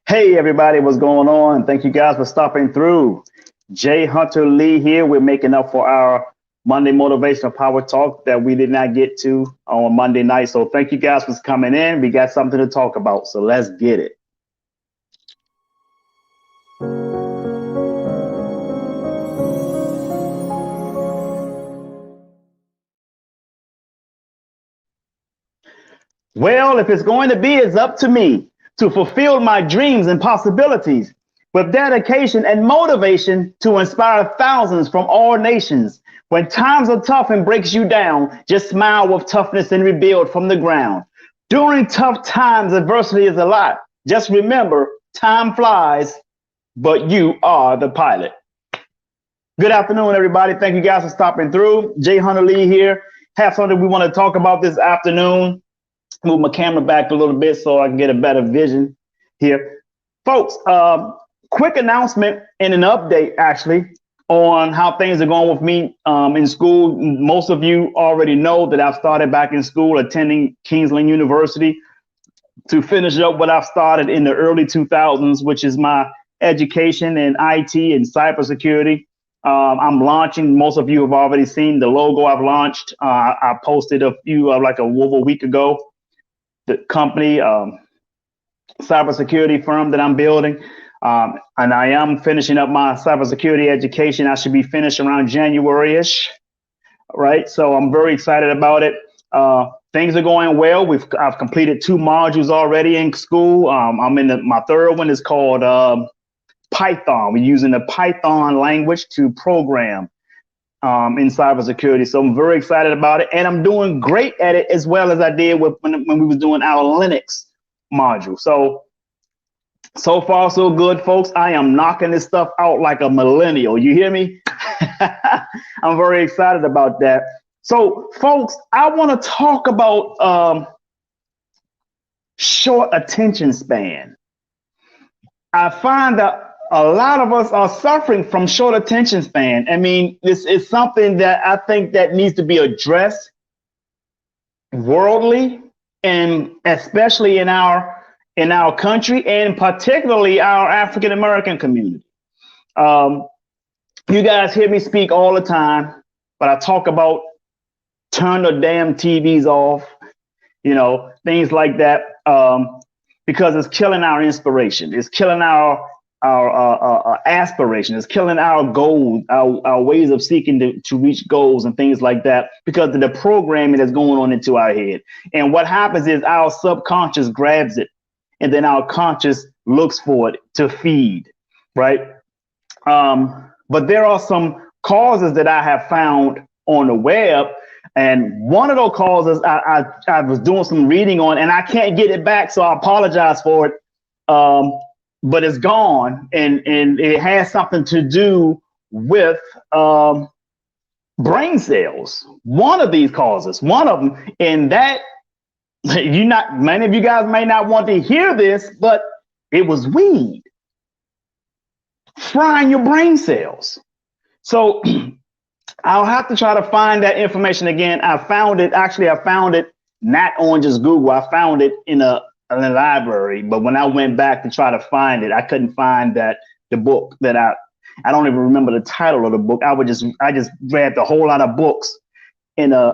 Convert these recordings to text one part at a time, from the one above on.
Hey everybody, what's going on? Thank you guys for stopping through. Jay Hunter Lee here. We're making up for our Monday motivational power talk that we did not get to on Monday night. So thank you guys for coming in. We got something to talk about. So let's get it. Well, if it's going to be, it's up to me to fulfill my dreams and possibilities with dedication and motivation to inspire thousands from all nations. When times are tough and breaks you down, just smile with toughness and rebuild from the ground. During tough times, adversity is a lot. Just remember, time flies, but you are the pilot. Good afternoon, everybody. Thank you guys for stopping through. Jay Hunter Lee here. Have something we want to talk about this afternoon. Move my camera back a little bit so I can get a better vision here. Folks, quick announcement and an update actually on how things are going with me in school. Most of you already know that I've started back in school attending Kingsland University to finish up what I've started in the early 2000s, which is my education in IT and cybersecurity. I'm launching. Most of you have already seen the logo I've launched. I posted a few like a week ago. The company, cybersecurity firm that I'm building. And I am finishing up my cybersecurity education. I should be finished around January-ish, right? So I'm very excited about it. Things are going well. I've completed 2 modules already in school. I'm in my third one is called Python. We're using the Python language to program in cybersecurity. So I'm very excited about it. And I'm doing great at it as well as I did when we was doing our Linux module. So far, so good, folks. I am knocking this stuff out like a millennial. You hear me? I'm very excited about that. So, folks, I want to talk about short attention span. I find that a lot of us are suffering from short attention span. I mean, this is something that I think that needs to be addressed worldly, and especially in our country, and particularly our African American community. You guys hear me speak all the time, but I talk about turn the damn TVs off, things like that, because it's killing our inspiration. It's killing our aspiration. It's killing our goals, our ways of seeking to reach goals and things like that, because of the programming that's going on into our head. And what happens is our subconscious grabs it, and then our conscious looks for it to feed, right? But there are some causes that I have found on the web, and one of those causes I was doing some reading on, and I can't get it back, so I apologize for it. But it's gone, and it has something to do with brain cells. One of these causes, one of them, and that many of you guys may not want to hear this, but it was weed frying your brain cells. So I'll have to try to find that information again. I found it not on just Google. I found it in the library, but when I went back to try to find it, I couldn't find the book that I don't even remember the title of the book. I just grabbed a whole lot of books in a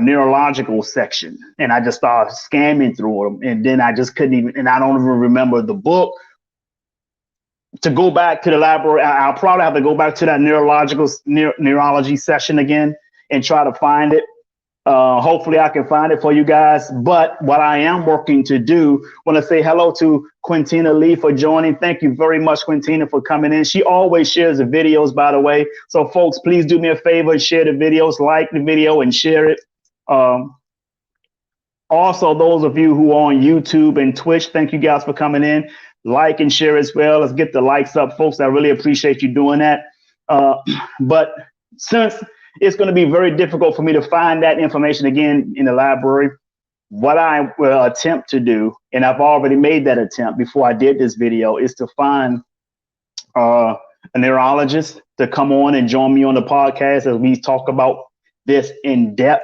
neurological section, and I just started scamming through them, and then I just couldn't even, and I don't even remember the book. To go back to the library, I'll probably have to go back to that neurology session again and try to find it. Hopefully I can find it for you guys. But what I am working to do, want to say hello to Quintina Lee for joining. Thank you very much, Quintina, for coming in. She always shares the videos, by the way. So folks, please do me a favor and share the videos, like the video and share it. Also, those of you who are on YouTube and Twitch, thank you guys for coming in. Like and share as well. Let's get the likes up, folks. I really appreciate you doing that. But since it's going to be very difficult for me to find that information again in the library, what I will attempt to do, and I've already made that attempt before I did this video, is to find a neurologist to come on and join me on the podcast as we talk about this in depth,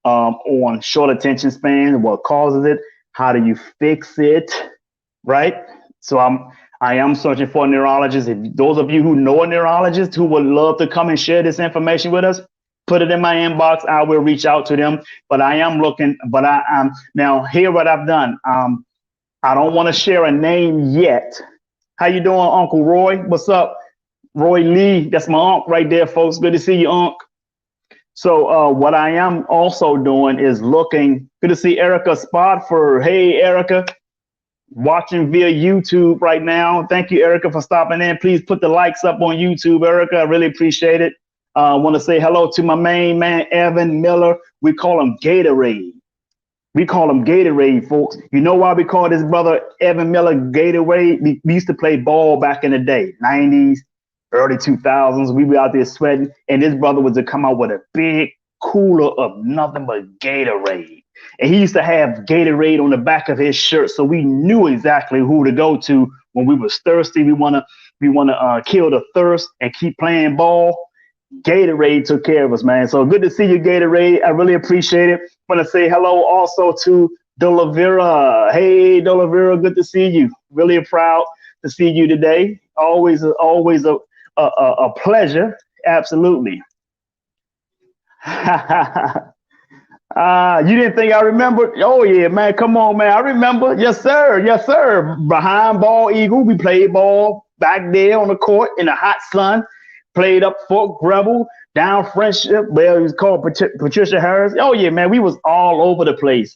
on short attention span, what causes it, how do you fix it, right? So I am searching for a neurologist. If those of you who know a neurologist who would love to come and share this information with us, put it in my inbox. I will reach out to them. But I am looking. But I'm now here. What I've done. I don't want to share a name yet. How you doing, Uncle Roy? What's up, Roy Lee? That's my uncle right there, folks. Good to see you, Unc. So what I am also doing is looking. Good to see Erica Spotford. Hey, Erica, watching via YouTube right now. Thank you, Erica, for stopping in. Please put the likes up on YouTube, Erica. I really appreciate it. I want to say hello to my main man, Evan Miller. We call him Gatorade. We call him Gatorade, folks. You know why we call this brother Evan Miller Gatorade? We used to play ball back in the day, 90s, early 2000s. We were out there sweating, and this brother was to come out with a big cooler of nothing but Gatorade. And he used to have Gatorade on the back of his shirt, so we knew exactly who to go to when we was thirsty. We wanna kill the thirst and keep playing ball. Gatorade took care of us, man. So good to see you, Gatorade. I really appreciate it. Want to say hello also to Dolavera. Hey, Dolavera, good to see you. Really proud to see you today. Always a pleasure. Absolutely. You didn't think I remembered? Oh yeah, man. Come on, man. I remember. Yes, sir. Yes, sir. Behind Ball Eagle, we played ball back there on the court in the hot sun. Played up Fort Grevel, down Friendship, where it was called Patricia Harris. Oh yeah, man, we was all over the place.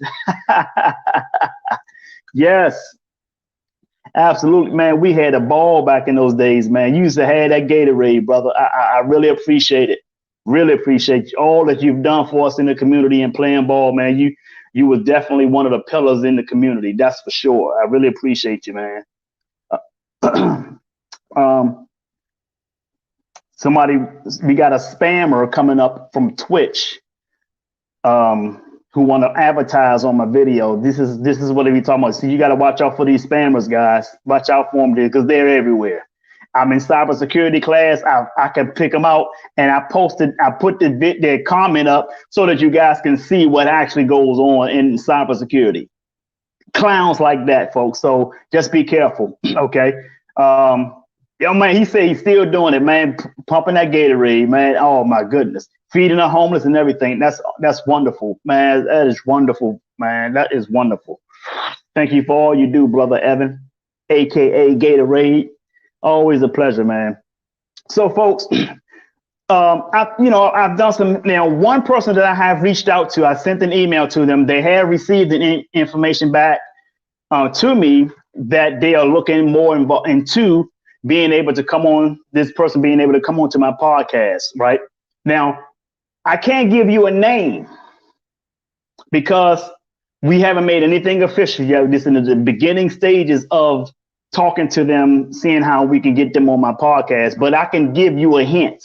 Yes, absolutely, man. We had a ball back in those days, man. You used to have that Gatorade, brother. I really appreciate it. Really appreciate all that you've done for us in the community and playing ball, man. You were definitely one of the pillars in the community. That's for sure. I really appreciate you, man. We got a spammer coming up from Twitch, who want to advertise on my video. This is what we talking about. So you got to watch out for these spammers, guys. Watch out for them because they're everywhere. I'm in cybersecurity class. I can pick them out, and I put their comment up so that you guys can see what actually goes on in cybersecurity. Clowns like that, folks. So just be careful, okay? Yo, man, he said he's still doing it, man, pumping that Gatorade, man. Oh, my goodness. Feeding the homeless and everything. That's wonderful, man. That is wonderful, man. That is wonderful. Thank you for all you do, brother Evan, a.k.a. Gatorade. Always a pleasure, man. So, folks, I've done some. Now, one person that I have reached out to, I sent an email to them. They have received the information back to me that they are looking more into being able to come on, this person being able to come on to my podcast, right? Now, I can't give you a name because we haven't made anything official yet. This is in the beginning stages of talking to them, seeing how we can get them on my podcast, but I can give you a hint.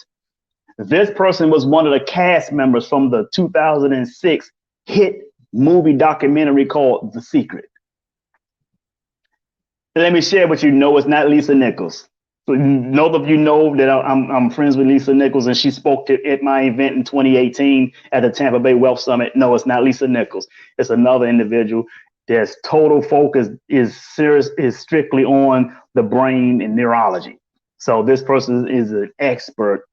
This person was one of the cast members from the 2006 hit movie documentary called The Secret. Let me share with you. No, it's not Lisa Nichols. So those of you know that I'm friends with Lisa Nichols, and she spoke at my event in 2018 at the Tampa Bay Wealth Summit. No, it's not Lisa Nichols. It's another individual. There's total focus is strictly on the brain and neurology. So this person is an expert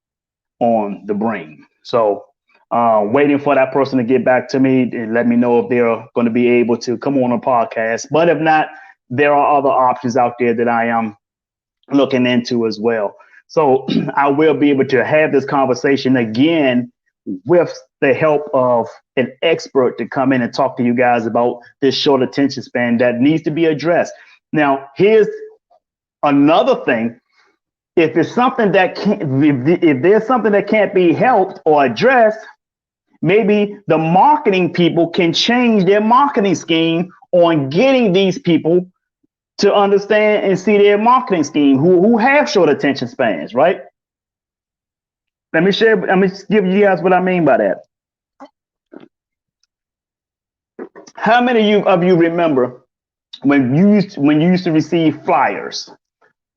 on the brain. So waiting for that person to get back to me and let me know if they're going to be able to come on a podcast. But if not, there are other options out there that I am looking into as well. So I will be able to have this conversation again with the help of an expert to come in and talk to you guys about this short attention span that needs to be addressed. Now, here's another thing. If it's something that if there's something that can't be helped or addressed, maybe the marketing people can change their marketing scheme on getting these people to understand and see their marketing scheme who have short attention spans, right? Let me give you guys what I mean by that. How many of you remember when you used to receive flyers,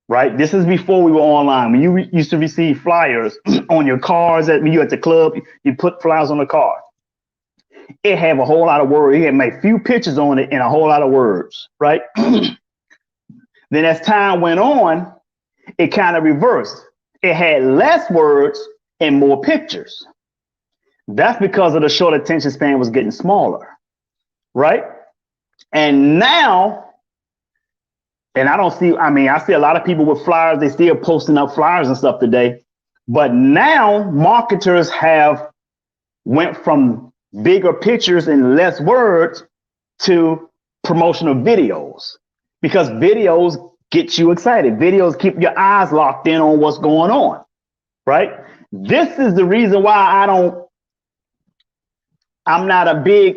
right? This is before we were online. When you used to receive flyers on your cars, when you at the club, you put flyers on the car. It had a whole lot of words. It had made few pictures on it and a whole lot of words, right? Then as time went on, it kind of reversed. It had less words and more pictures. That's because of the short attention span was getting smaller, right? And now, and I see a lot of people with flyers, they still posting up flyers and stuff today. But now marketers have went from bigger pictures and less words to promotional videos, because videos get you excited. Videos keep your eyes locked in on what's going on, right? This is the reason why I'm not a big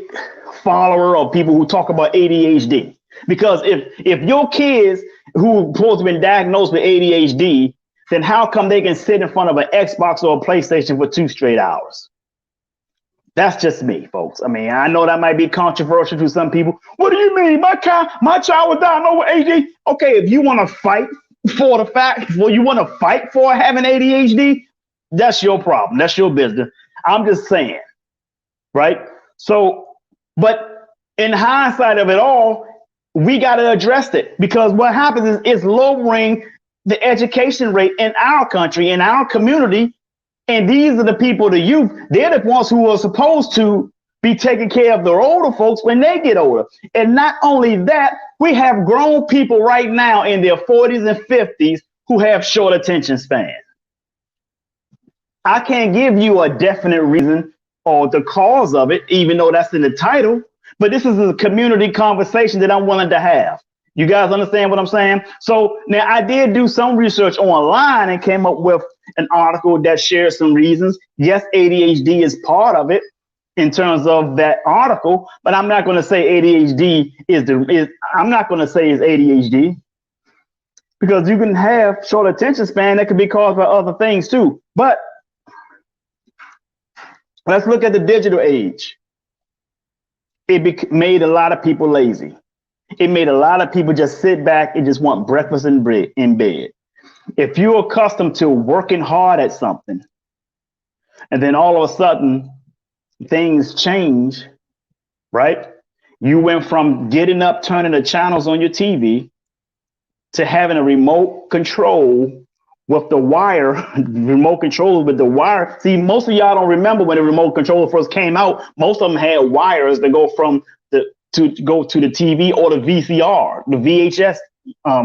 follower of people who talk about ADHD. Because if your kids who supposed to have been diagnosed with ADHD, then how come they can sit in front of an Xbox or a PlayStation for 2 straight hours? That's just me, folks. I mean, I know that might be controversial to some people. What do you mean? My child was diagnosed with ADHD. Okay, if you want to fight for the fact, well, you want to fight for having ADHD, that's your problem. That's your business. I'm just saying, right? So, but in hindsight of it all, we got to address it, because what happens is it's lowering the education rate in our country, in our community. And these are the people, the youth, they're the ones who are supposed to be taking care of the older folks when they get older. And not only that, we have grown people right now in their 40s and 50s who have short attention span. I can't give you a definite reason or the cause of it, even though that's in the title, but this is a community conversation that I'm willing to have. You guys understand what I'm saying? So now I did do some research online and came up with an article that shares some reasons. Yes, ADHD is part of it in terms of that article, but I'm not going to say ADHD I'm not going to say it's ADHD, because you can have short attention span that could be caused by other things too. But let's look at the digital age. It made a lot of people lazy. It made a lot of people just sit back and just want breakfast and bread in bed. If you're accustomed to working hard at something, and then all of a sudden things change, right? You went from getting up, turning the channels on your TV, to having a remote control with the wire, remote control with the wire. See, most of y'all don't remember when the remote controller first came out. Most of them had wires that go from to go to the TV or the VCR, the VHS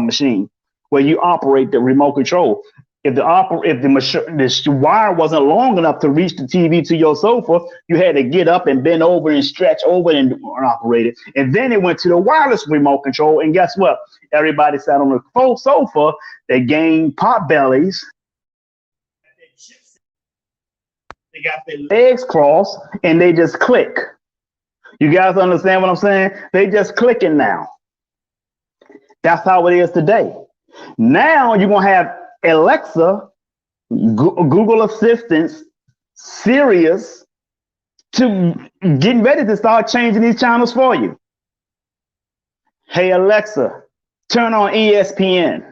machine, where you operate the remote control. If the wire wasn't long enough to reach the TV to your sofa, you had to get up and bend over and stretch over and operate it. And then it went to the wireless remote control. And guess what? Everybody sat on the sofa. They gained pot bellies. They got their legs crossed and they just click. You guys understand what I'm saying? They just clicking now. That's how it is today. Now you're going to have Alexa, Google Assistants, Sirius, to getting ready to start changing these channels for you. Hey, Alexa, turn on ESPN.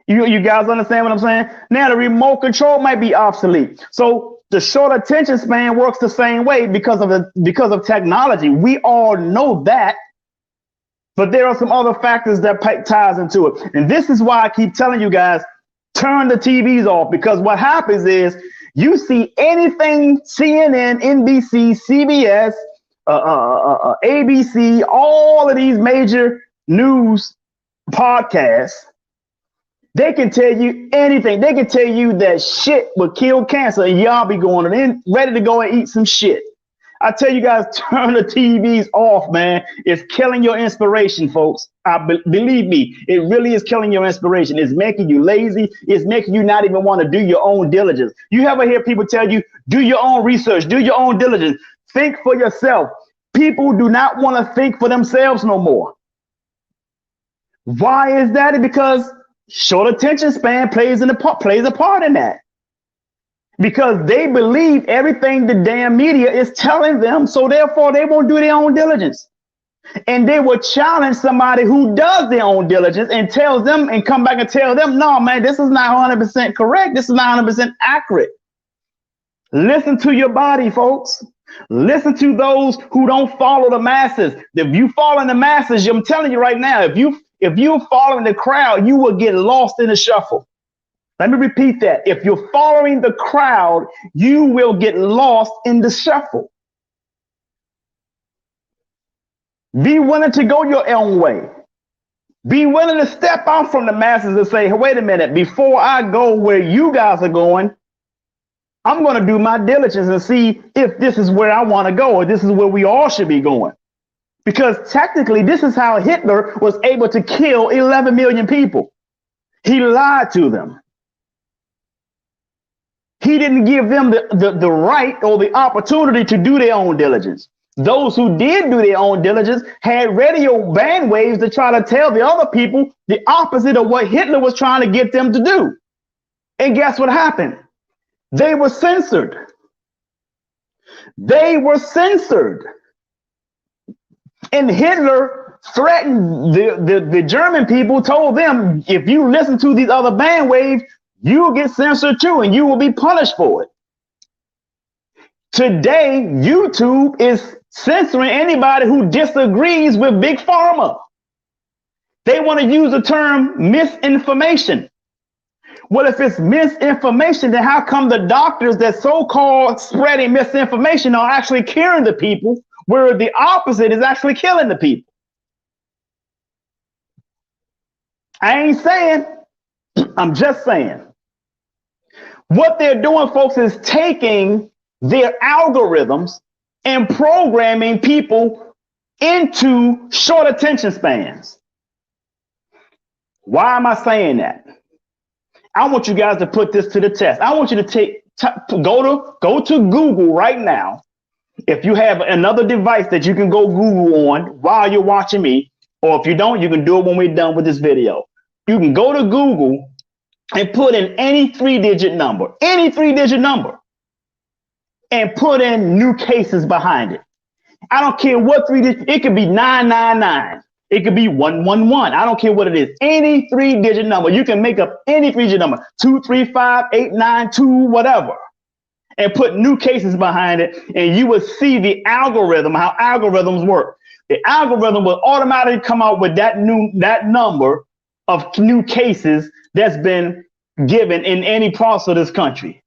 You guys understand what I'm saying? Now the remote control might be obsolete. So the short attention span works the same way because of technology. We all know that. But there are some other factors that ties into it. And this is why I keep telling you guys, turn the TVs off, because what happens is you see anything CNN, NBC, CBS, ABC, all of these major news podcasts, they can tell you anything. They can tell you that shit will kill cancer, and y'all be going in ready to go and eat some shit. I tell you guys, turn the TVs off, man. It's killing your inspiration, folks. Believe me, it really is killing your inspiration. It's making you lazy. It's making you not even want to do your own diligence. You ever hear people tell you, do your own research, do your own diligence, think for yourself. People do not want to think for themselves no more. Why is that? Because short attention span plays a part in that. Because they believe everything the damn media is telling them, so therefore they won't do their own diligence. And they will challenge somebody who does their own diligence and tells them and come back and tell them, no, man, this is not 100% correct. This is not 100% accurate. Listen to your body, folks. Listen to those who don't follow the masses. If you follow the masses, I'm telling you right now, If you're following the crowd, you will get lost in the shuffle. Let me repeat that. If you're following the crowd, you will get lost in the shuffle. Be willing to go your own way. Be willing to step out from the masses and say, hey, wait a minute, before I go where you guys are going, I'm going to do my diligence and see if this is where I want to go or this is where we all should be going. Because technically, this is how Hitler was able to kill 11 million people. He lied to them. He didn't give them the right or the opportunity to do their own diligence. Those who did do their own diligence had radio bandwaves to try to tell the other people the opposite of what Hitler was trying to get them to do. And guess what happened? They were censored. They were censored. And Hitler threatened the German people, told them, if you listen to these other bandwaves, you'll get censored too, and you will be punished for it. Today, YouTube is censoring anybody who disagrees with Big Pharma. They want to use the term misinformation. Well, if it's misinformation, then how come the doctors that so-called spreading misinformation are actually curing the people, where the opposite is actually killing the people? I ain't saying, I'm just saying. What they're doing, folks, is taking their algorithms and programming people into short attention spans. Why am I saying that? I want you guys to put this to the test. I want you to go to Google right now. If you have another device that you can go Google on while you're watching me, or if you don't, you can do it when we're done with this video. You can go to Google and put in any three-digit number, and put in new cases behind it. I don't care what three-digit, it could be 999. It could be 111. I don't care what it is. Any three-digit number. You can make up any three-digit number. 235892, whatever. And put new cases behind it, and you will see the algorithm, how algorithms work. The algorithm will automatically come out with that number of new cases that's been given in any parts of this country.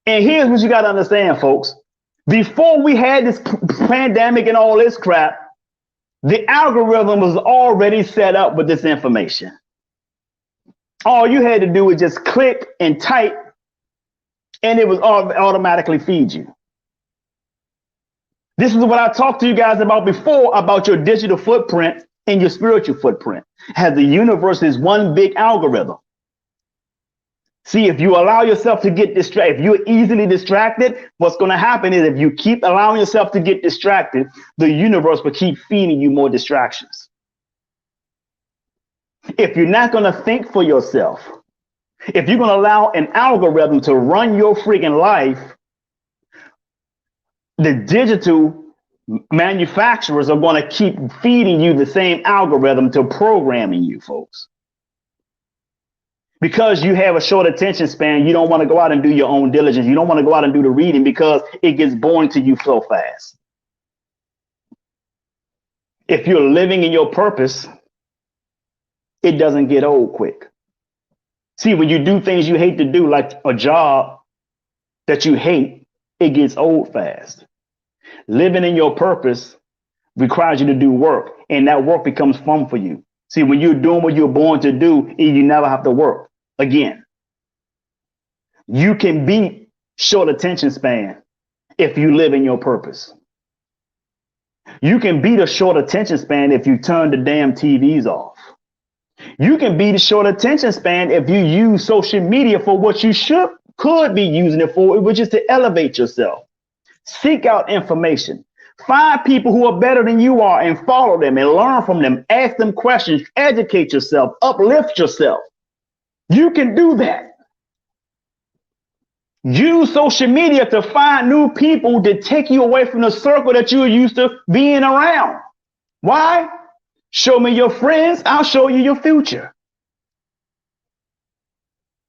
And here's what you got to understand, folks. Before we had this pandemic and all this crap, the algorithm was already set up with this information. All you had to do was just click and type, and it was automatically feed you. This is what I talked to you guys about before, about your digital footprint and your spiritual footprint. How the universe is one big algorithm. See, if you allow yourself to get distracted, if you're easily distracted, what's going to happen is if you keep allowing yourself to get distracted, the universe will keep feeding you more distractions. If you're not going to think for yourself, if you're going to allow an algorithm to run your freaking life, the digital manufacturers are going to keep feeding you the same algorithm to programming you, folks. Because you have a short attention span, you don't want to go out and do your own diligence. You don't want to go out and do the reading because it gets boring to you so fast. If you're living in your purpose, it doesn't get old quick. See, when you do things you hate to do, like a job that you hate, it gets old fast. Living in your purpose requires you to do work, and that work becomes fun for you. See, when you're doing what you're born to do, you never have to work again. You can beat short attention span if you live in your purpose. You can beat a short attention span if you turn the damn TVs off. You can beat a short attention span if you use social media for what you could be using it for, which is to elevate yourself. Seek out information. Find people who are better than you are and follow them and learn from them. Ask them questions, educate yourself, uplift yourself. You can do that. Use social media to find new people to take you away from the circle that you're used to being around. Why? Show me your friends, I'll show you your future.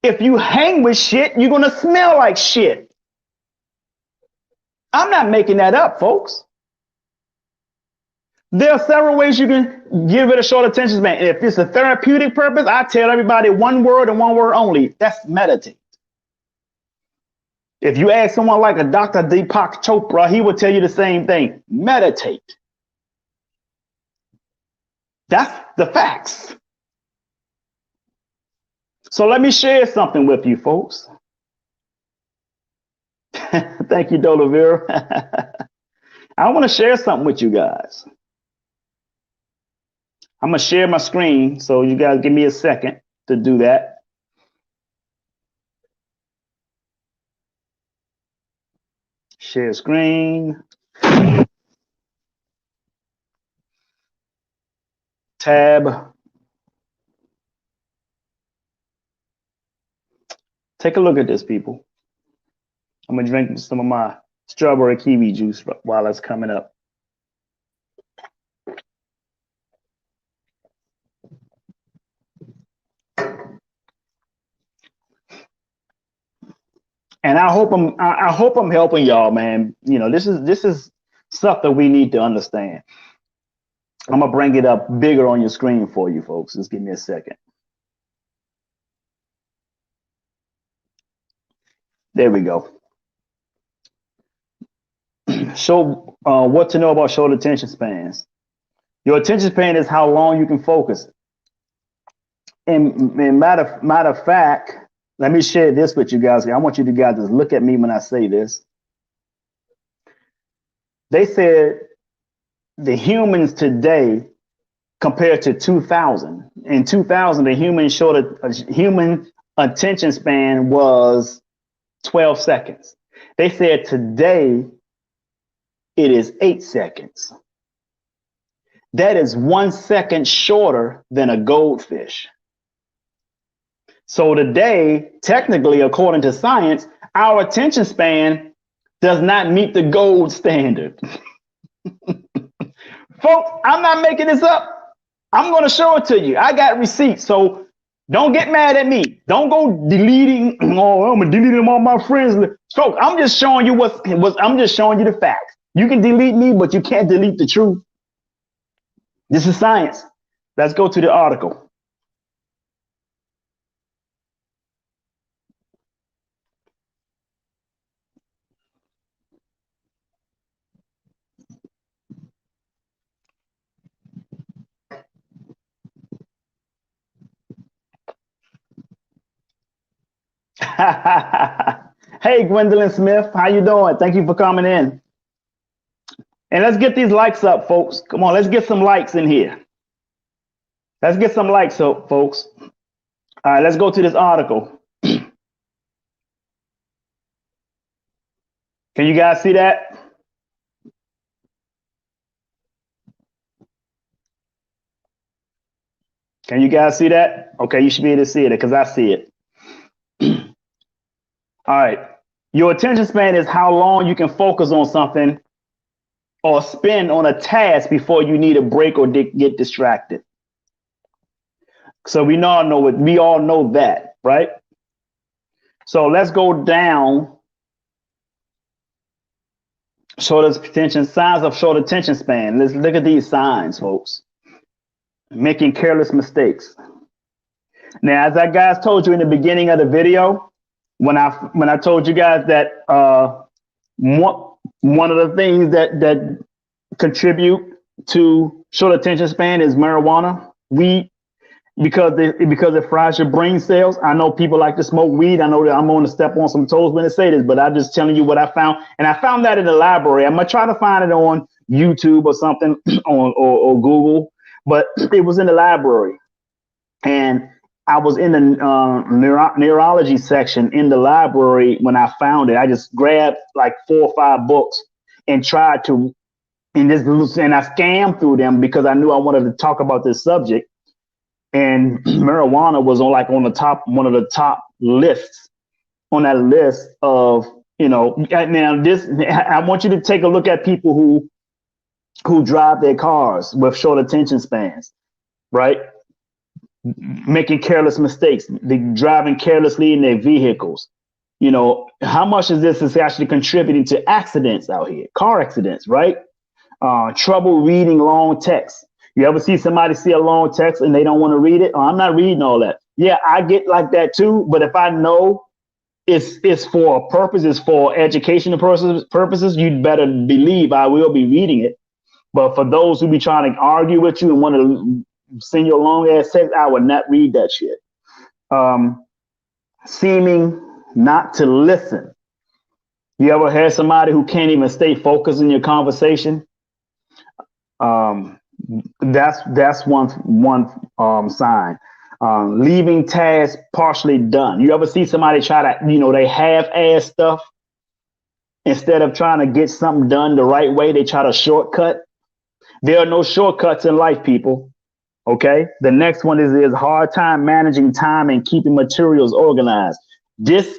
If you hang with shit, you're going to smell like shit. I'm not making that up, folks. There are several ways you can get rid of short attention span. If it's a therapeutic purpose, I tell everybody one word and one word only. That's meditate. If you ask someone like a Dr. Deepak Chopra, he would tell you the same thing. Meditate. That's the facts. So let me share something with you, folks. Thank you, Dolavira. I want to share something with you guys. I'm going to share my screen, so you guys give me a second to do that. Share screen. Tab. Take a look at this, people. I'm going to drink some of my strawberry kiwi juice while it's coming up. And I hope I'm helping y'all, man. You know, this is stuff that we need to understand. I'm gonna bring it up bigger on your screen for you folks. Just give me a second. There we go. So what to know about short attention spans. Your attention span is how long you can focus. And matter of fact, let me share this with you guys. I want you guys to look at me when I say this. They said the humans today compared to 2000. In 2000, the human attention span was 12 seconds. They said today it is 8 seconds. That is 1 second shorter than a goldfish. So today, technically, according to science, our attention span does not meet the gold standard. Folks, I'm not making this up. I'm going to show it to you. I got receipts. So don't get mad at me. Don't go deleting. Oh, I'm deleting all my friends. Folks, I'm just showing you I'm just showing you the facts. You can delete me, but you can't delete the truth. This is science. Let's go to the article. Hey, Gwendolyn Smith, how you doing? Thank you for coming in. And let's get these likes up, folks. Come on, let's get some likes in here. Let's get some likes up, folks. All right, let's go to this article. Can you guys see that? Can you guys see that? Okay, you should be able to see it because I see it. All right. Your attention span is how long you can focus on something or spend on a task before you need a break or get distracted. So we all know that, right? So let's go down. Signs of short attention span. Let's look at these signs, folks. Making careless mistakes. Now, as I guys told you in the beginning of the video, when I told you guys that one of the things that contribute to short attention span is marijuana, weed, because it fries your brain cells. I know people like to smoke weed. I know that I'm going to step on some toes when I say this, but I'm just telling you what I found, and I found that in the library. I'm gonna try to find it on YouTube or something or Google, but it was in the library, and I was in the neurology section in the library when I found it. I just grabbed like 4 or 5 books and tried to, and I scammed through them because I knew I wanted to talk about this subject. And marijuana was on one of the top lists on that list of, now I want you to take a look at people who drive their cars with short attention spans, right? Making careless mistakes, they driving carelessly in their vehicles. How much is this is actually contributing to accidents out here, car accidents, right? Trouble reading long text. You ever see somebody see a long text and they don't want to read it? Oh, I'm not reading all that. Yeah, I get like that too. But if I know it's for a purpose, it's for educational purposes, you'd better believe I will be reading it. But for those who be trying to argue with you and want to send you a long ass text, I would not read that shit. Seeming not to listen. You ever had somebody who can't even stay focused in your conversation? Um, that's one sign. Leaving tasks partially done. You ever see somebody try to, they half-ass stuff instead of trying to get something done the right way? They try to shortcut. There are no shortcuts in life, people. Okay. The next one is hard time managing time and keeping materials organized. This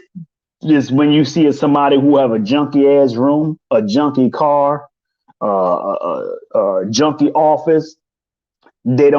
is when you see somebody who have a junky ass room, a junky car, junky office. They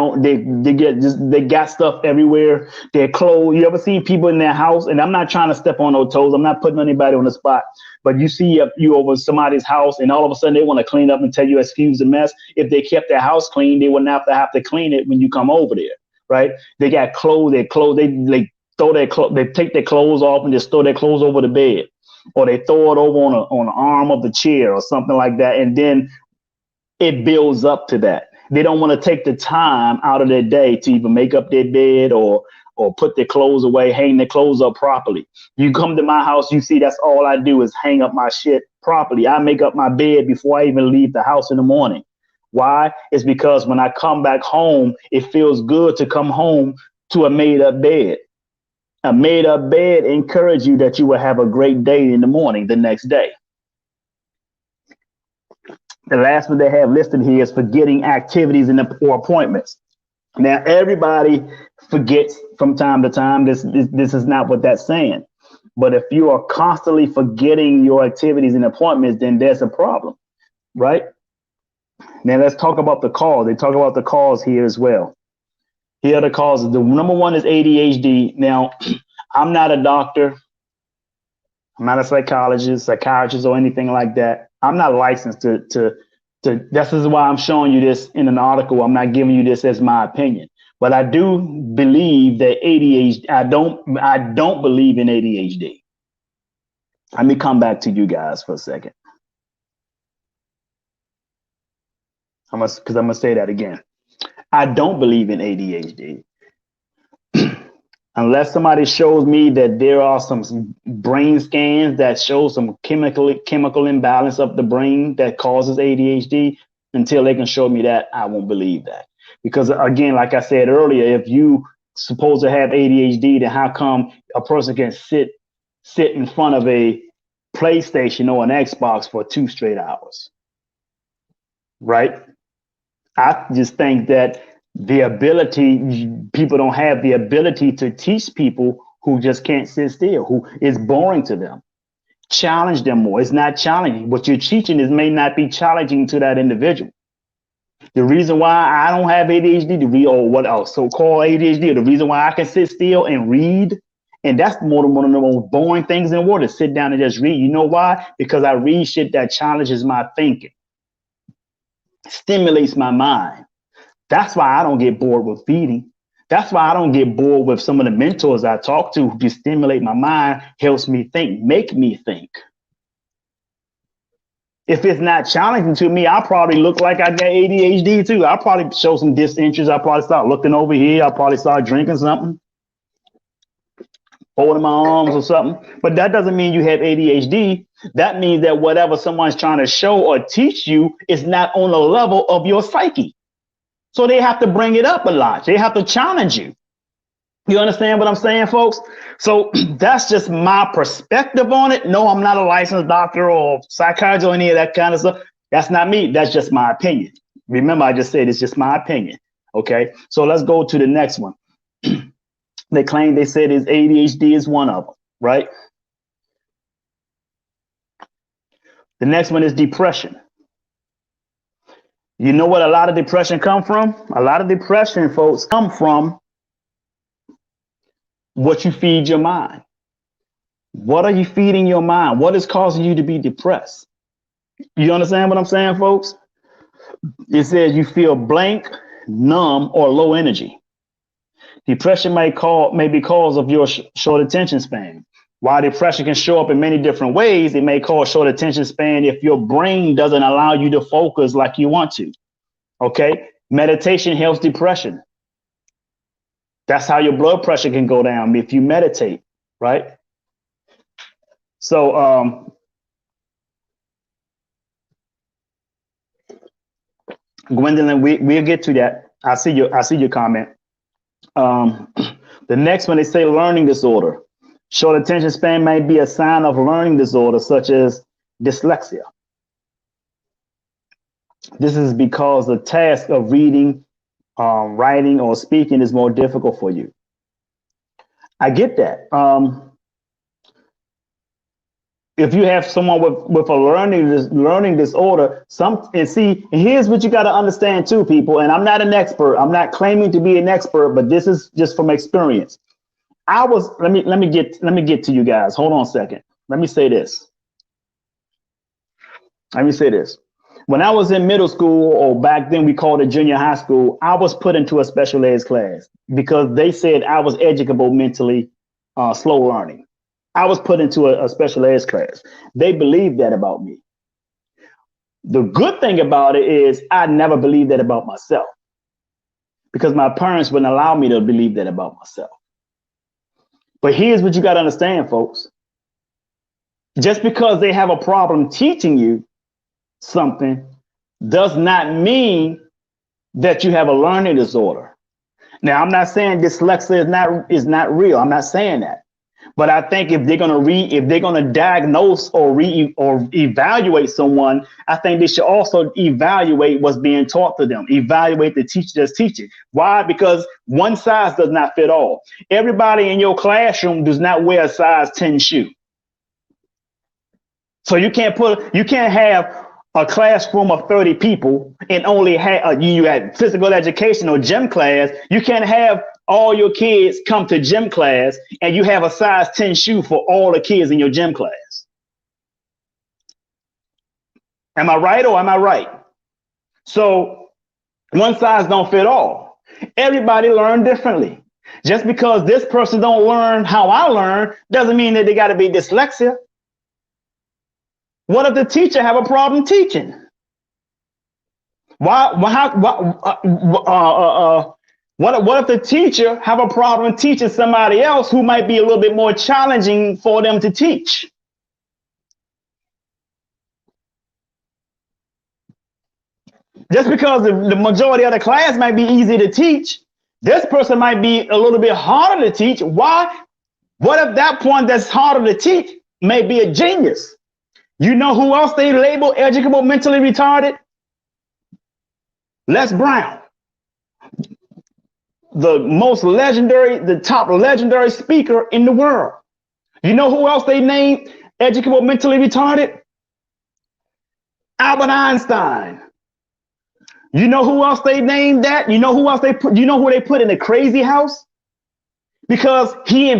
got stuff everywhere. Their clothes. You ever see people in their house? And I'm not trying to step on no toes. I'm not putting anybody on the spot. But you see you over somebody's house, and all of a sudden they want to clean up and tell you excuse the mess. If they kept their house clean, they wouldn't have to clean it when you come over there, right? They got clothes. They throw they take their clothes off and just throw their clothes over the bed, or they throw it over on the arm of the chair or something like that, and then it builds up to that. They don't want to take the time out of their day to even make up their bed or put their clothes away, hang their clothes up properly. You come to my house, you see that's all I do is hang up my shit properly. I make up my bed before I even leave the house in the morning. Why? It's because when I come back home, it feels good to come home to a made up bed. A made up bed encourages you that you will have a great day in the morning the next day. The last one they have listed here is forgetting activities or appointments. Now, everybody forgets from time to time. This is not what that's saying. But if you are constantly forgetting your activities and appointments, then there's a problem, right? Now, let's talk about the cause. They talk about the cause here as well. Here are the causes. The number one is ADHD. Now, I'm not a doctor. I'm not a psychiatrist, or anything like that. I'm not licensed to. This is why I'm showing you this in an article. I'm not giving you this as my opinion, but I do believe that ADHD. I don't believe in ADHD. Let me come back to you guys for a second. Because I'm gonna say that again. I don't believe in ADHD. Unless somebody shows me that there are some brain scans that show some chemical imbalance of the brain that causes ADHD, until they can show me that, I won't believe that. Because again, like I said earlier, if you supposed to have ADHD, then how come a person can sit in front of a PlayStation or an Xbox for 2 straight hours? Right? I just think that people don't have the ability to teach people who just can't sit still, who is boring to them. Challenge them more. It's not challenging. What you're teaching may not be challenging to that individual. The reason why I don't have ADHD, or what else, so-called ADHD, the reason why I can sit still and read, and that's one of the most boring things in the world, to sit down and just read. You know why? Because I read shit that challenges my thinking, stimulates my mind. That's why I don't get bored with feeding. That's why I don't get bored with some of the mentors I talk to who just stimulate my mind, helps me think, make me think. If it's not challenging to me, I'll probably look like I got ADHD too. I'll probably show some disinterest. I'll probably start looking over here. I'll probably start drinking something, holding my arms or something. But that doesn't mean you have ADHD. That means that whatever someone's trying to show or teach you is not on the level of your psyche. So they have to bring it up a lot. They have to challenge you. You understand what I'm saying, folks? So that's just my perspective on it. No, I'm not a licensed doctor or psychiatrist or any of that kind of stuff. That's not me. That's just my opinion. Remember, I just said it's just my opinion. Okay, so let's go to the next one. They said is ADHD is one of them, right? The next one is depression. You know what a lot of depression come from? A lot of depression, folks, come from what you feed your mind. What are you feeding your mind? What is causing you to be depressed? You understand what I'm saying, folks? It says you feel blank, numb, or low energy. Depression may be cause of your short attention span. While depression can show up in many different ways, it may cause short attention span if your brain doesn't allow you to focus like you want to. Okay, meditation helps depression. That's how your blood pressure can go down if you meditate, right? So, Gwendolyn, we'll get to that. I see your comment. The next one, they say learning disorder. Short attention span may be a sign of learning disorder, such as dyslexia. This is because the task of reading, writing, or speaking is more difficult for you. I get that. If you have someone with a learning disorder, here's what you got to understand too, people. And I'm not an expert. I'm not claiming to be an expert, but this is just from experience. Let me get to you guys. Hold on a second. Let me say this. When I was in middle school, or back then we called it junior high school, I was put into a special ed class because they said I was educable mentally, slow learning. I was put into a special ed class. They believed that about me. The good thing about it is I never believed that about myself because my parents wouldn't allow me to believe that about myself. But here's what you got to understand, folks. Just because they have a problem teaching you something does not mean that you have a learning disorder. Now, I'm not saying dyslexia is not real. I'm not saying that. But I think if they're going to diagnose or evaluate someone, I think they should also evaluate what's being taught to them, evaluate the teacher that's teaching. Why? Because one size does not fit all. Everybody in your classroom does not wear a size 10 shoe. So you can't have a classroom of 30 people and only have you had physical education or gym class. You can't have all your kids come to gym class and you have a size 10 shoe for all the kids in your gym class. Am I right or am I right? So one size don't fit all. Everybody learn differently. Just because this person don't learn how I learn doesn't mean that they got to be dyslexia. What if the teacher have a problem teaching? What if the teacher have a problem teaching somebody else who might be a little bit more challenging for them to teach? Just because the majority of the class might be easy to teach, this person might be a little bit harder to teach. Why? What if that point that's harder to teach may be a genius? You know who else they label educable mentally retarded? Les Brown. The top legendary speaker in the world. You know who else they named educable mentally retarded? Albert Einstein. You know who else they named that? You know who else they put? You know who they put in the crazy house? Because he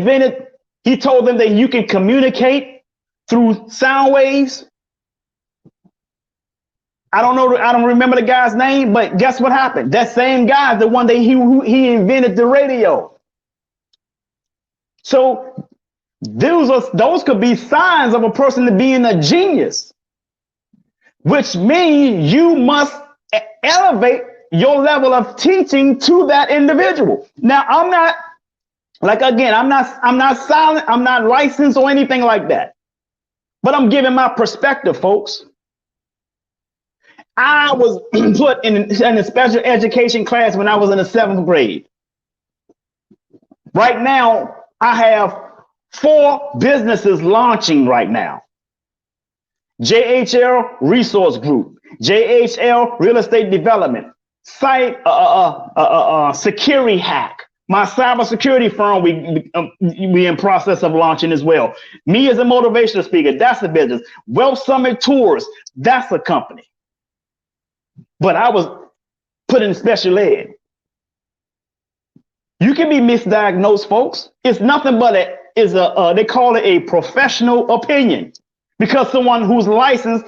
told them that you can communicate through sound waves. I don't remember the guy's name, but guess what happened? That same guy, the one that he invented the radio. So those could be signs of a person being a genius, which means you must elevate your level of teaching to that individual. Now, I'm not silent, I'm not licensed or anything like that. But I'm giving my perspective, folks. I was put in a special education class when I was in the 7th grade. Right now, I have 4 businesses launching right now. JHL Resource Group, JHL Real Estate Development, Security Hack. My cybersecurity firm, we in process of launching as well. Me as a motivational speaker, that's a business. Wealth Summit Tours, that's a company. But I was put in special ed. You can be misdiagnosed, folks. It's nothing but they call it a professional opinion, because someone who's licensed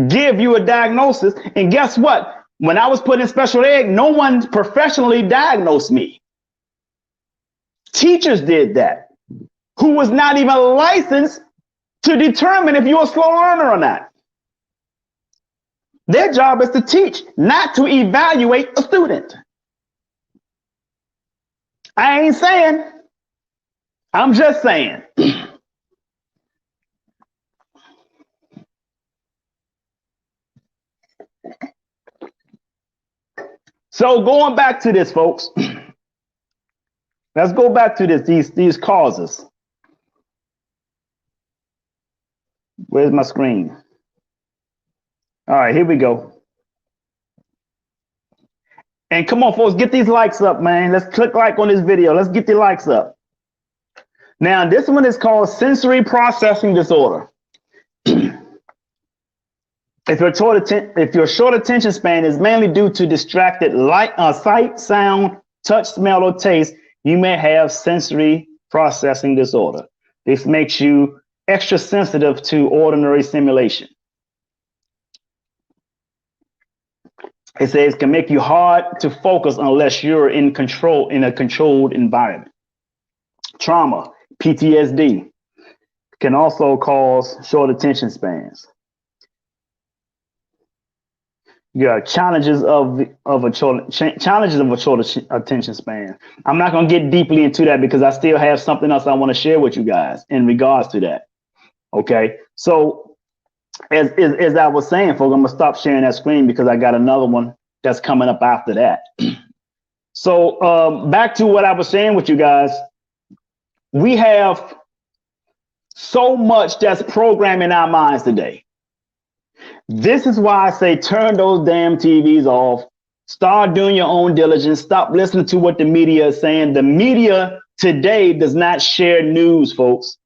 give you a diagnosis. And guess what? When I was put in special ed, no one professionally diagnosed me. Teachers did that, who was not even licensed to determine if you're a slow learner or not. Their job is to teach, not to evaluate a student. I ain't saying, I'm just saying. So going back to this, folks, let's go back to this, these causes. Where's my screen? All right, here we go. And come on, folks, get these likes up, man. Let's click like on this video. Let's get the likes up. Now, this one is called sensory processing disorder. If your short attention span is mainly due to distracted sight, sound, touch, smell, or taste, you may have sensory processing disorder. This makes you extra sensitive to ordinary stimulation. It says it can make you hard to focus unless you're in a controlled environment. Trauma, PTSD, can also cause short attention spans. Yeah, challenges of a short attention span. I'm not going to get deeply into that because I still have something else I want to share with you guys in regards to that. Okay, so as I was saying, folks, I'm gonna stop sharing that screen because I got another one that's coming up after that. So back to what I was saying with you guys, we have so much that's programmed in our minds today. This is why I say turn those damn TVs off. Start doing your own diligence. Stop listening to what the media is saying. The media today does not share news, folks.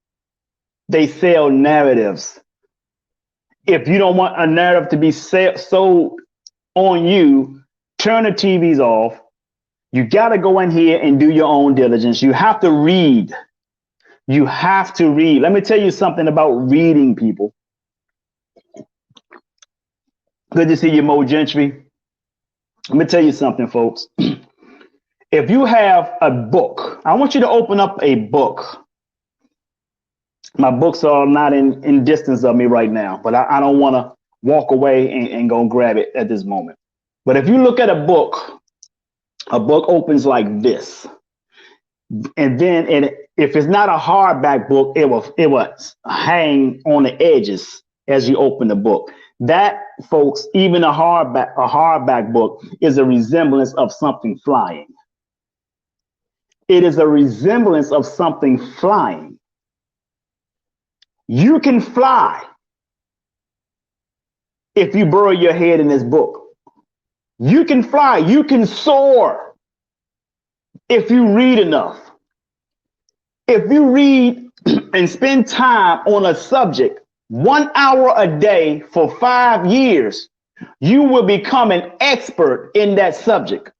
They sell narratives. If you don't want a narrative to be sold on you, turn the TVs off. You got to go in here and do your own diligence. You have to read. You have to read. Let me tell you something about reading, people. Good to see you, Mo Gentry. Let me tell you something, folks. If you have a book, I want you to open up a book. My books are not in distance of me right now, but I don't want to walk away and go grab it at this moment. But if you look at a book opens like this. And then if it's not a hardback book, it will hang on the edges as you open the book. That, folks, even a hardback book is a resemblance of something flying. It is a resemblance of something flying. You can fly if you bury your head in this book. You can fly. You can soar if you read enough. If you read and spend time on a subject 1 hour a day for 5 years, you will become an expert in that subject.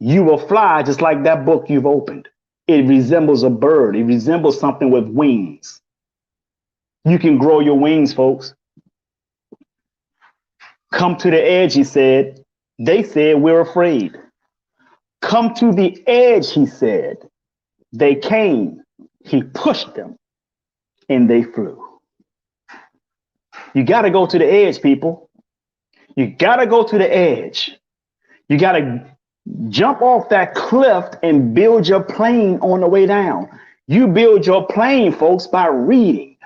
You will fly just like that book you've opened. It resembles a bird. It resembles something with wings. You can grow your wings, folks. Come to the edge, he said. They said, we're afraid. Come to the edge, he said. They came. He pushed them and they flew. You got to go to the edge, people. You got to go to the edge. You got to jump off that cliff and build your plane on the way down. You build your plane, folks, by reading.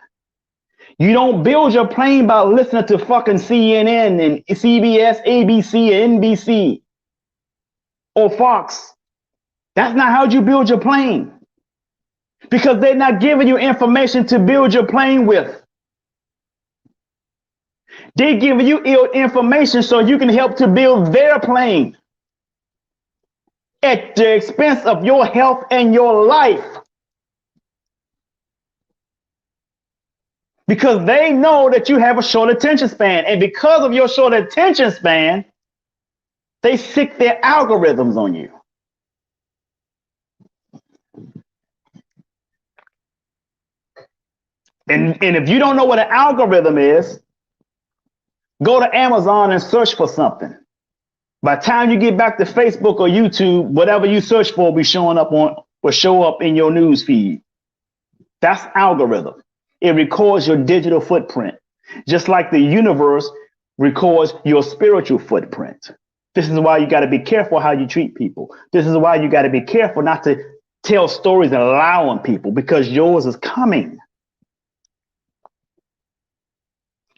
You don't build your plane by listening to fucking CNN and CBS, ABC, and NBC or Fox. That's not how you build your plane. Because they're not giving you information to build your plane with. They're giving you information so you can help to build their plane at the expense of your health and your life. Because they know that you have a short attention span. And because of your short attention span, they sick their algorithms on you. And if you don't know what an algorithm is, go to Amazon and search for something. By the time you get back to Facebook or YouTube, whatever you search for will show up in your news feed. That's algorithm. It records your digital footprint, just like the universe records your spiritual footprint. This is why you got to be careful how you treat people. This is why you got to be careful not to tell stories and lie on people, because yours is coming.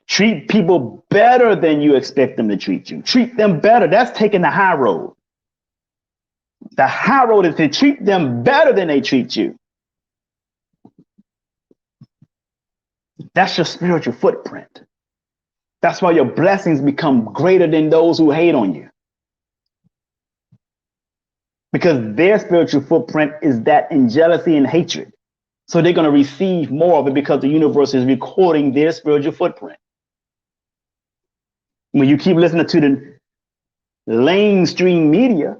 Treat people better than you expect them to treat you. Treat them better. That's taking the high road. The high road is to treat them better than they treat you. That's your spiritual footprint. That's why your blessings become greater than those who hate on you. Because their spiritual footprint is that in jealousy and hatred. So they're going to receive more of it because the universe is recording their spiritual footprint. When you keep listening to the mainstream media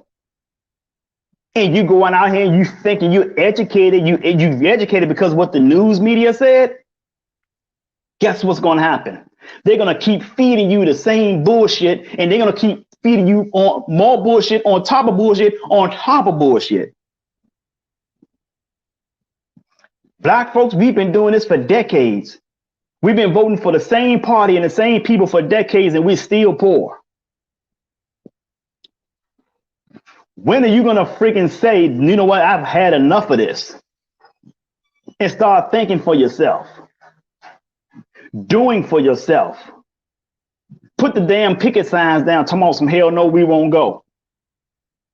and you going out here and you thinking you're educated, you're educated because what the news media said, guess what's going to happen? They're going to keep feeding you the same bullshit, and they're going to keep feeding you on more bullshit on top of bullshit on top of bullshit. Black folks, we've been doing this for decades. We've been voting for the same party and the same people for decades, and we're still poor. When are you going to freaking say, you know what, I've had enough of this? And start thinking for yourself. Doing for yourself. Put the damn picket signs down, talking about some hell no, we won't go.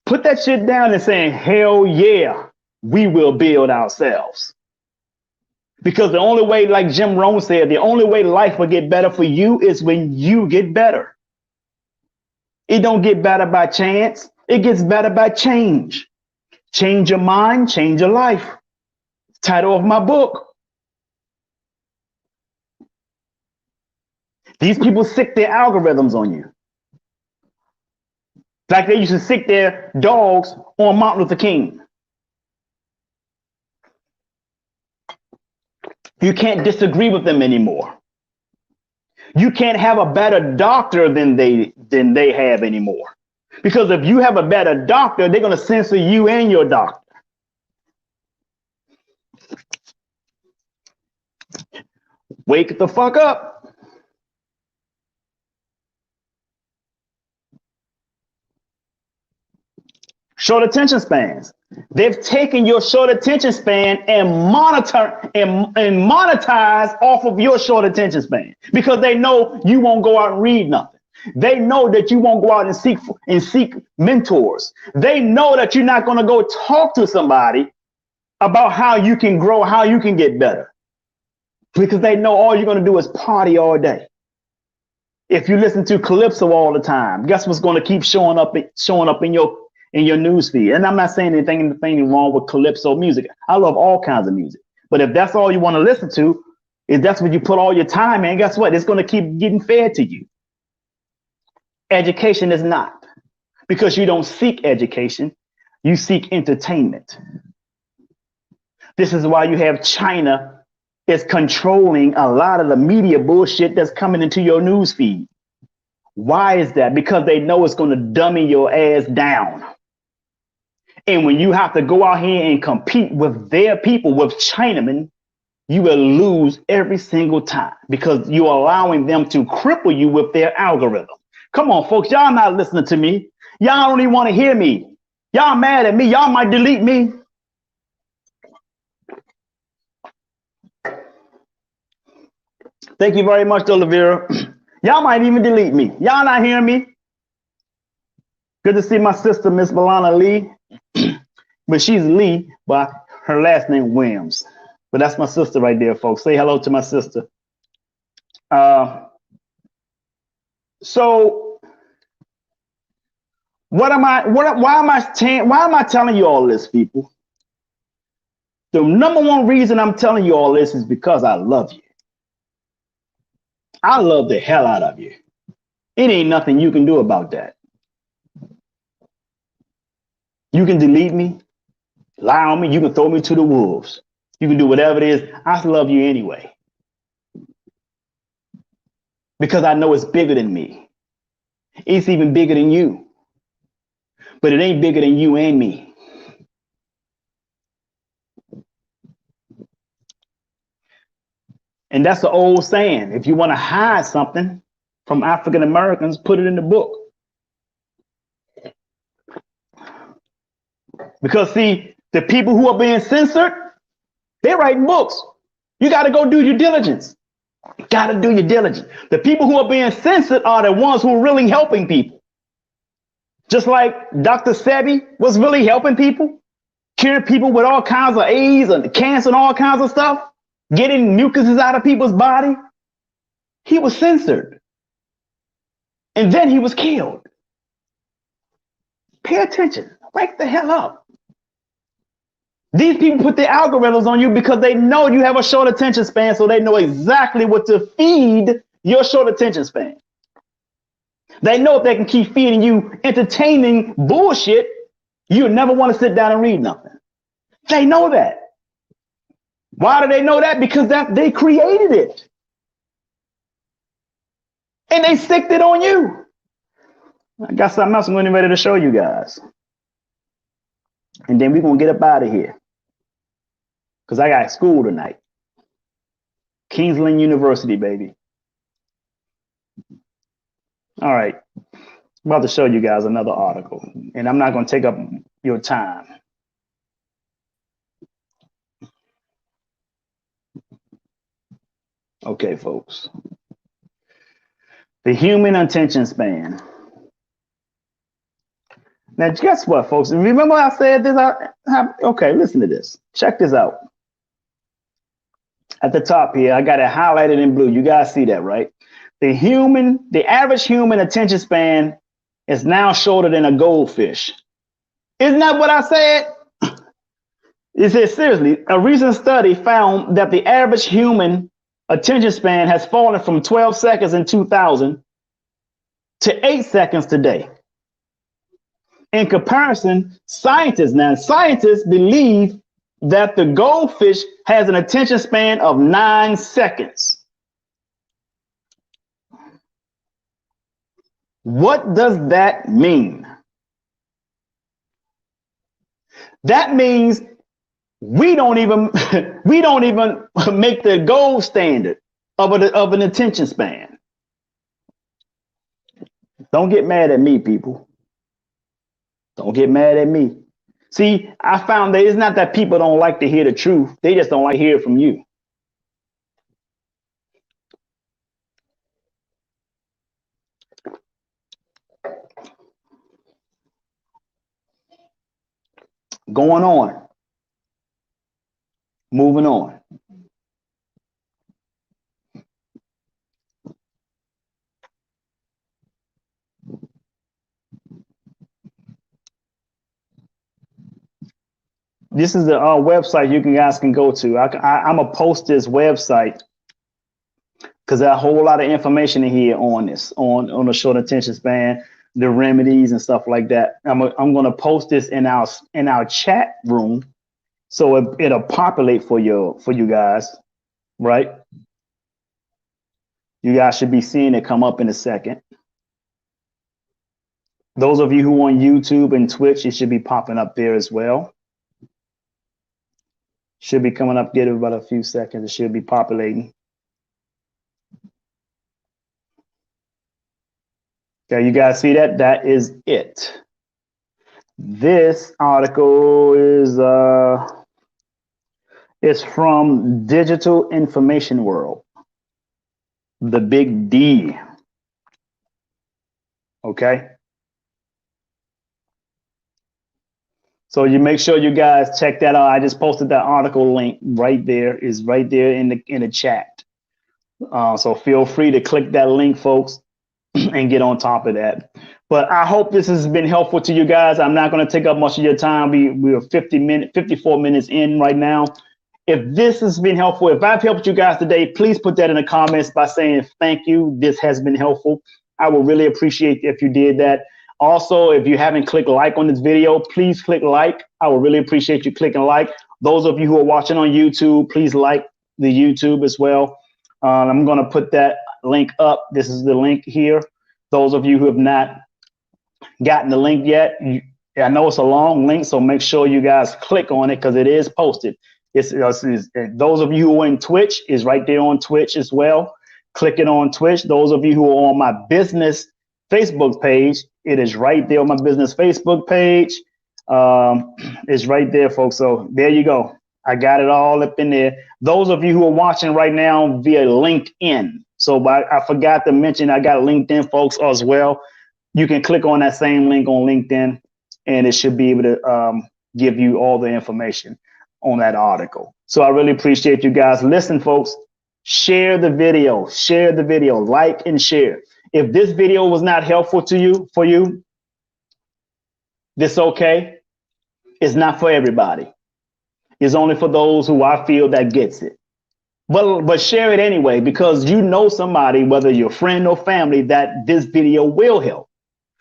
Put that shit down and saying, hell yeah, we will build ourselves. Because the only way, like Jim Rohn said, the only way life will get better for you is when you get better. It don't get better by chance. It gets better by change. Change your mind, change your life. Title of my book. These people sick their algorithms on you. Like they used to sick their dogs on Martin Luther King. You can't disagree with them anymore. You can't have a better doctor than they have anymore. Because if you have a better doctor, they're going to censor you and your doctor. Wake the fuck up. Short attention spans. They've taken your short attention span and monetize off of your short attention span, because they know you won't go out and read nothing. They know that you won't go out and seek mentors. They know that you're not going to go talk to somebody about how you can grow, how you can get better, because they know all you're going to do is party all day. If you listen to Calypso all the time, guess what's going to keep showing up in your news feed? And I'm not saying anything wrong with Calypso music. I love all kinds of music. But if that's all you want to listen to, if that's what you put all your time in, guess what? It's going to keep getting fed to you. Education is not. Because you don't seek education, you seek entertainment. This is why you have China is controlling a lot of the media bullshit that's coming into your news feed. Why is that? Because they know it's going to dummy your ass down. And when you have to go out here and compete with their people, with Chinamen, you will lose every single time, because you're allowing them to cripple you with their algorithm. Come on, folks. Y'all not listening to me. Y'all don't even want to hear me. Y'all mad at me. Y'all might delete me. Thank you very much, Olivera. Y'all might even delete me. Y'all not hearing me. Good to see my sister, Miss Milana Lee. But she's Lee, but her last name Williams. But that's my sister right there, folks. Say hello to my sister. So why am I telling you all this, people? The number one reason I'm telling you all this is because I love you. I love the hell out of you. It ain't nothing you can do about that. You can delete me, lie on me, you can throw me to the wolves. You can do whatever it is. I love you anyway. because I know it's bigger than me. It's even bigger than you, but it ain't bigger than you and me. And that's the old saying. If you want to hide something from African Americans, put it in the book. Because see, the people who are being censored, they're writing books. You got to go do your diligence. Got to do your diligence. The people who are being censored are the ones who are really helping people. Just like Dr. Sebi was really helping people, curing people with all kinds of AIDS and cancer and all kinds of stuff, getting mucuses out of people's body. He was censored. And then he was killed. Pay attention. Wake the hell up. These people put the algorithms on you because they know you have a short attention span, so they know exactly what to feed your short attention span. They know if they can keep feeding you entertaining bullshit, you'll never want to sit down and read nothing. They know that. Why do they know that? Because they created it. And they sticked it on you. I got something else I'm getting ready to show you guys. And then we're going to get up out of here. Because I got school tonight. Kingsland University, baby. All right. I'm about to show you guys another article. And I'm not going to take up your time. Okay, folks. The human attention span. Now, guess what, folks? Remember I said this? Okay, listen to this. Check this out. At the top here, I got it highlighted in blue. You guys see that, right? The average human attention span is now shorter than a goldfish. Isn't that what I said? It says, seriously, a recent study found that the average human attention span has fallen from 12 seconds in 2000 to 8 seconds today. In comparison, scientists believe that the goldfish has an attention span of 9 seconds. What does that mean? That means we don't even make the gold standard of an attention span. Don't get mad at me, people. Don't get mad at me. See, I found that it's not that people don't like to hear the truth. They just don't like to hear it from you. Going on. Moving on. This is the website you guys can go to. I'm going to post this website because there's a whole lot of information in here on this, on the short attention span, the remedies and stuff like that. I'm going to post this in our chat room, so it'll populate for you guys, right? You guys should be seeing it come up in a second. Those of you who are on YouTube and Twitch, it should be popping up there as well. Should be coming up. Give it about a few seconds. It should be populating. Okay, you guys see that? That is it. This article is from Digital Information World, the big D. Okay. So you make sure you guys check that out. I just posted that article link right there. Is right there in the chat. So feel free to click that link, folks, and get on top of that. But I hope this has been helpful to you guys. I'm not going to take up much of your time. We're 54 minutes in right now. If this has been helpful, if I've helped you guys today, please put that in the comments by saying thank you. This has been helpful. I will really appreciate if you did that. Also, if you haven't clicked like on this video, please click like. I will really appreciate you clicking like. Those of you who are watching on YouTube, please like the YouTube as well. I'm going to put that link up. This is the link here. Those of you who have not gotten the link yet, I know it's a long link, so make sure you guys click on it because it is posted. Those of you who are in Twitch is right there on Twitch as well. Click it on Twitch. Those of you who are on my business Facebook page, it is right there on my business Facebook page. It's right there, folks. So there you go. I got it all up in there. Those of you who are watching right now via LinkedIn. So I forgot to mention I got LinkedIn folks as well. You can click on that same link on LinkedIn and it should be able to give you all the information on that article. So I really appreciate you guys. Listen, folks, share the video, like and share. If this video was not helpful to you, this okay. It's not for everybody. It's only for those who I feel that gets it. But share it anyway, because you know somebody, whether you're a friend or family, that this video will help.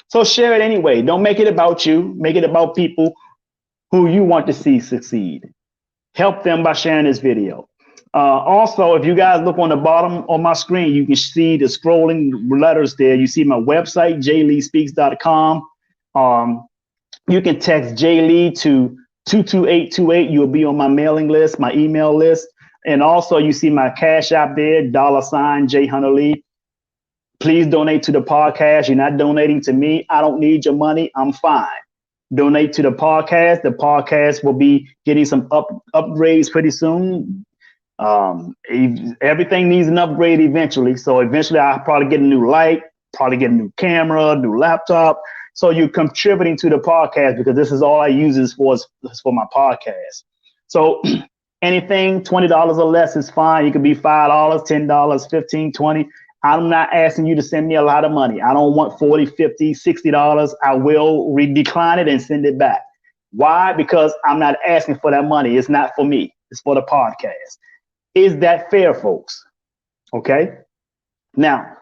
So share it anyway. Don't make it about you. Make it about people who you want to see succeed. Help them by sharing this video. Also, if you guys look on the bottom of my screen, you can see the scrolling letters there. You see my website, jleespeaks.com. You can text JLee to 22828. You'll be on my mailing list, my email list. And also you see my Cash App there, $ J Hunter Lee. Please donate to the podcast. You're not donating to me. I don't need your money. I'm fine. Donate to the podcast. The podcast will be getting some upgrades pretty soon. Everything needs an upgrade eventually. So eventually I'll probably get a new light, probably get a new camera, new laptop. So you're contributing to the podcast because this is all I use is for my podcast. So anything $20 or less is fine. You could be $5, $10, $15, $20. I'm not asking you to send me a lot of money. I don't want $40, $50, $60. I will decline it and send it back. Why? Because I'm not asking for that money. It's not for me. It's for the podcast. Is that fair, folks? Okay. Now,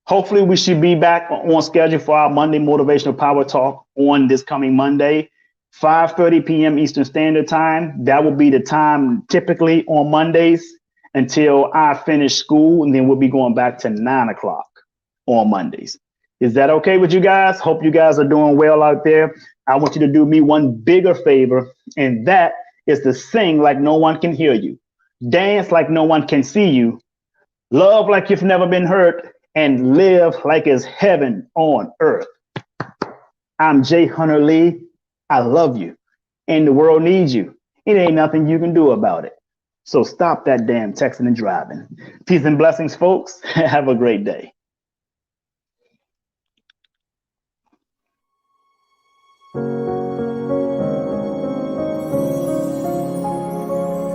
hopefully we should be back on schedule for our Monday Motivational Power Talk on this coming Monday, 5:30 p.m. Eastern Standard Time. That will be the time typically on Mondays until I finish school, and then we'll be going back to 9 o'clock on Mondays. Is that okay with you guys? Hope you guys are doing well out there. I want you to do me one bigger favor, and that is to sing like no one can hear you, dance like no one can see you, love like you've never been hurt, and live like it's heaven on earth. I'm J Hunter Lee. I love you, and the world needs you. It ain't nothing you can do about it. So stop that damn texting and driving. Peace and blessings, folks. Have a great day.